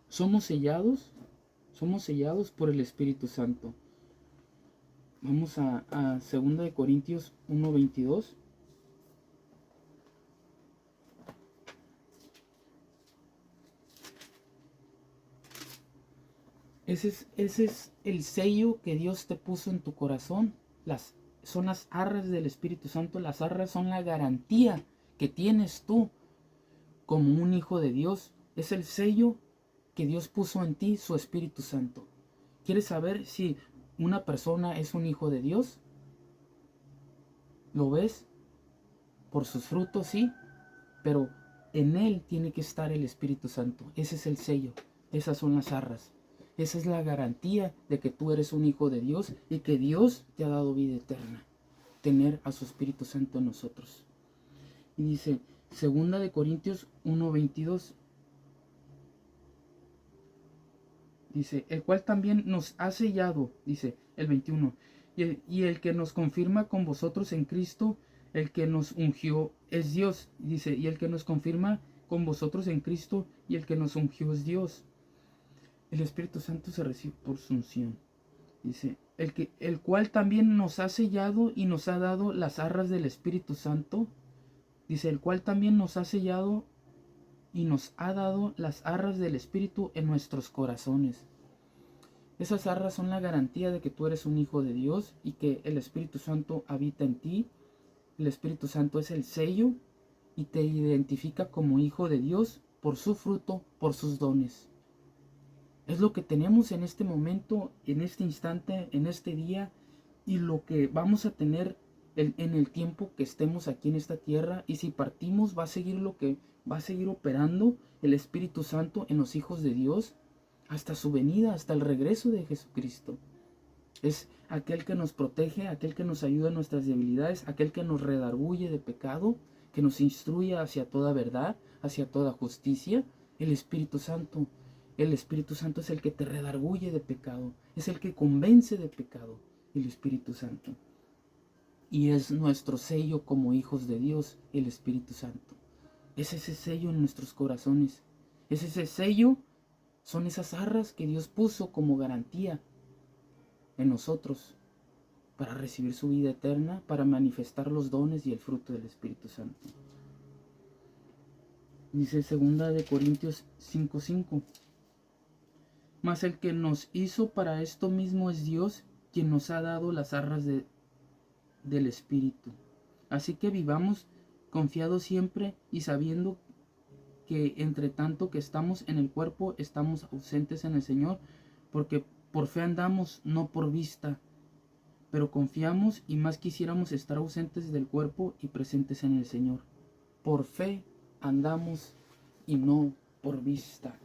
Somos sellados por el Espíritu Santo. Vamos a 2 Corintios 1:22. Ese es el sello que Dios te puso en tu corazón. Son las arras del Espíritu Santo. Las arras son la garantía que tienes tú como un hijo de Dios. Es el sello que Dios puso en ti, su Espíritu Santo. ¿Quieres saber si una persona es un hijo de Dios? ¿Lo ves? Por sus frutos, sí, pero en él tiene que estar el Espíritu Santo. Ese es el sello, esas son las arras. Esa es la garantía de que tú eres un hijo de Dios y que Dios te ha dado vida eterna. Tener a su Espíritu Santo en nosotros. Y dice, 2 Corintios 1:22. Dice, el cual también nos ha sellado, dice el 21, y el que nos confirma con vosotros en Cristo, el que nos ungió es Dios. Dice, y el que nos confirma con vosotros en Cristo, y el que nos ungió es Dios. El Espíritu Santo se recibe por su unción. Dice, el cual también nos ha sellado y nos ha dado las arras del Espíritu Santo. Dice, el cual también nos ha sellado y nos ha dado las arras del Espíritu en nuestros corazones. Esas arras son la garantía de que tú eres un hijo de Dios y que el Espíritu Santo habita en ti. El Espíritu Santo es el sello y te identifica como hijo de Dios por su fruto, por sus dones. Es lo que tenemos en este momento, en este instante, en este día, y lo que vamos a tener en el tiempo que estemos aquí en esta tierra. Y si partimos, va a seguir operando el Espíritu Santo en los hijos de Dios hasta su venida, hasta el regreso de Jesucristo. Es aquel que nos protege, aquel que nos ayuda en nuestras debilidades, aquel que nos redarguye de pecado, que nos instruye hacia toda verdad, hacia toda justicia. El Espíritu Santo. El Espíritu Santo es el que te redarguye de pecado, es el que convence de pecado, el Espíritu Santo. Y es nuestro sello como hijos de Dios, el Espíritu Santo. Es ese sello en nuestros corazones. Es ese sello, son esas arras que Dios puso como garantía en nosotros para recibir su vida eterna, para manifestar los dones y el fruto del Espíritu Santo. Dice 2 Corintios 5:5. Mas el que nos hizo para esto mismo es Dios, quien nos ha dado las arras del Espíritu. Así que vivamos confiados siempre y sabiendo que entre tanto que estamos en el cuerpo, estamos ausentes en el Señor, porque por fe andamos, no por vista, pero confiamos y más quisiéramos estar ausentes del cuerpo y presentes en el Señor. Por fe andamos y no por vista.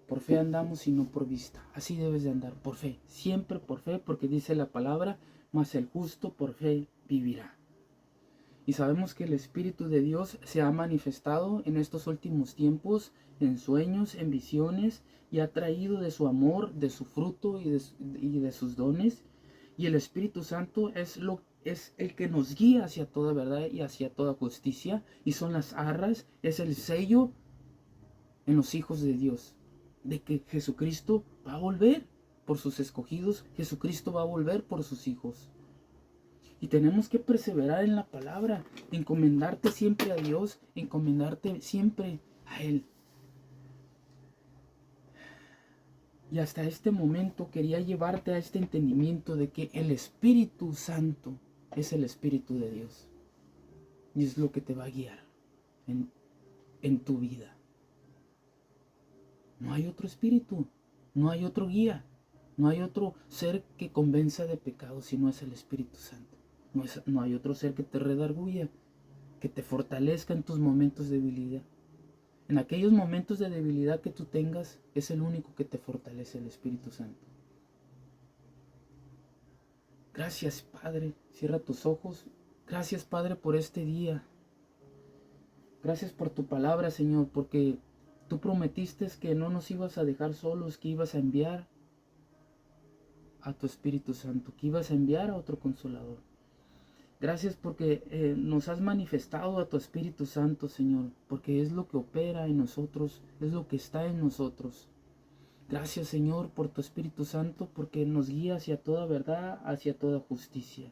Por fe andamos y no por vista. Así debes de andar, por fe. Siempre por fe, porque dice la palabra, mas el justo por fe vivirá. Y sabemos que el Espíritu de Dios se ha manifestado en estos últimos tiempos, en sueños, en visiones, y ha traído de su amor, de su fruto y de sus dones. Y el Espíritu Santo es el que nos guía hacia toda verdad y hacia toda justicia. Y son las arras, es el sello en los hijos de Dios, de que Jesucristo va a volver por sus escogidos, Jesucristo va a volver por sus hijos. Y tenemos que perseverar en la palabra, encomendarte siempre a Dios, encomendarte siempre a Él. Y hasta este momento quería llevarte a este entendimiento de que el Espíritu Santo es el Espíritu de Dios. Y es lo que te va a guiar en tu vida. No hay otro espíritu, no hay otro guía, no hay otro ser que convenza de pecado si no es el Espíritu Santo. No hay otro ser que te redarguya, que te fortalezca en tus momentos de debilidad. En aquellos momentos de debilidad que tú tengas, es el único que te fortalece, el Espíritu Santo. Gracias, Padre. Cierra tus ojos. Gracias, Padre, por este día. Gracias por tu palabra, Señor, porque tú prometiste que no nos ibas a dejar solos, que ibas a enviar a tu Espíritu Santo, que ibas a enviar a otro Consolador. Gracias porque nos has manifestado a tu Espíritu Santo, Señor, porque es lo que opera en nosotros, es lo que está en nosotros. Gracias, Señor, por tu Espíritu Santo, porque nos guía hacia toda verdad, hacia toda justicia.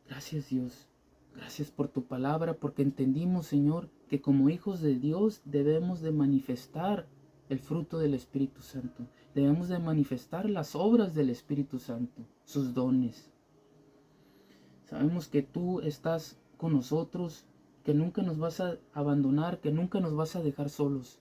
Gracias, Dios. Gracias por tu palabra, porque entendimos, Señor, que como hijos de Dios debemos de manifestar el fruto del Espíritu Santo. Debemos de manifestar las obras del Espíritu Santo, sus dones. Sabemos que tú estás con nosotros, que nunca nos vas a abandonar, que nunca nos vas a dejar solos.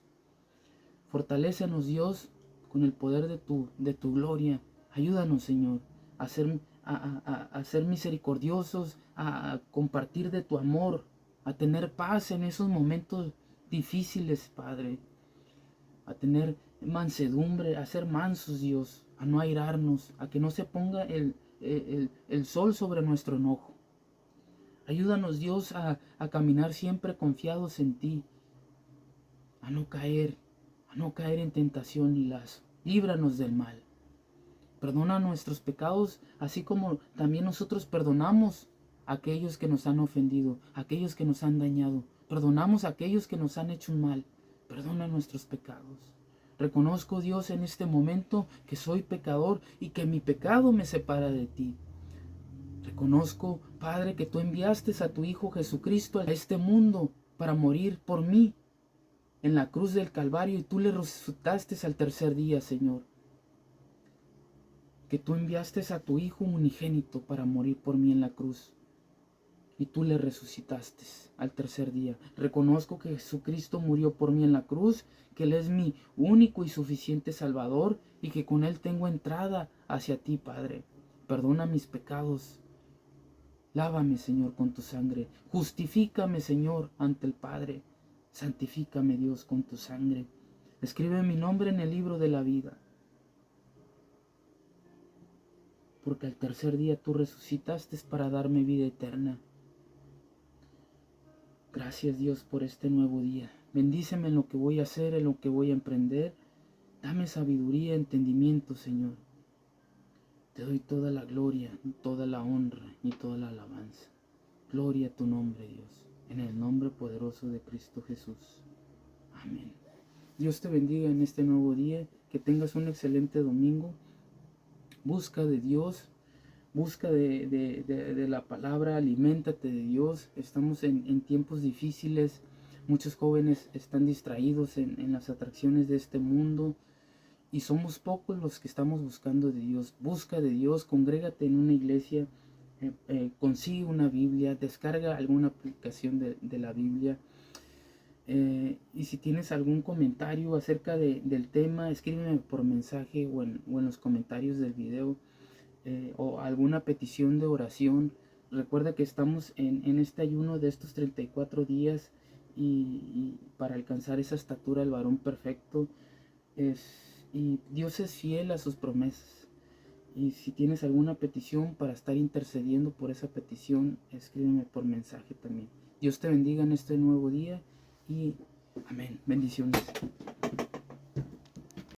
Fortalécenos, Dios, con el poder de tu gloria. Ayúdanos, Señor, a ser misericordiosos, a compartir de tu amor, a tener paz en esos momentos difíciles, Padre. A tener mansedumbre, a ser mansos, Dios, a no airarnos, a que no se ponga el sol sobre nuestro enojo. Ayúdanos, Dios, a caminar siempre confiados en ti, a no caer en tentación ni lazo. Líbranos del mal. Perdona nuestros pecados, así como también nosotros perdonamos a aquellos que nos han ofendido, a aquellos que nos han dañado. Perdonamos a aquellos que nos han hecho un mal. Perdona nuestros pecados. Reconozco, Dios, en este momento que soy pecador y que mi pecado me separa de ti. Reconozco, Padre, que tú enviaste a tu Hijo Jesucristo a este mundo para morir por mí en la cruz del Calvario y tú le resucitaste al tercer día, Señor. Que tú enviaste a tu Hijo unigénito para morir por mí en la cruz y tú le resucitaste al tercer día. Reconozco que Jesucristo murió por mí en la cruz, que Él es mi único y suficiente Salvador y que con Él tengo entrada hacia ti, Padre. Perdona mis pecados. Lávame, Señor, con tu sangre. Justifícame, Señor, ante el Padre. Santifícame, Dios, con tu sangre. Escribe mi nombre en el libro de la vida. Porque al tercer día tú resucitaste para darme vida eterna. Gracias, Dios, por este nuevo día. Bendíceme en lo que voy a hacer, en lo que voy a emprender. Dame sabiduría, entendimiento, Señor. Te doy toda la gloria, toda la honra y toda la alabanza. Gloria a tu nombre, Dios, en el nombre poderoso de Cristo Jesús. Amén. Dios te bendiga en este nuevo día, que tengas un excelente domingo. Busca de Dios, busca de la palabra, aliméntate de Dios. Estamos en tiempos difíciles, muchos jóvenes están distraídos en las atracciones de este mundo. Y somos pocos los que estamos buscando de Dios. Busca de Dios, congrégate en una iglesia, consigue una Biblia, descarga alguna aplicación de la Biblia. Y si tienes algún comentario acerca del tema, escríbeme por mensaje o en los comentarios del video, o alguna petición de oración. Recuerda que estamos en este ayuno de estos 34 días y para alcanzar esa estatura del varón perfecto. Y Dios es fiel a sus promesas. Y si tienes alguna petición para estar intercediendo por esa petición, escríbeme por mensaje también. Dios te bendiga en este nuevo día y amén. Bendiciones.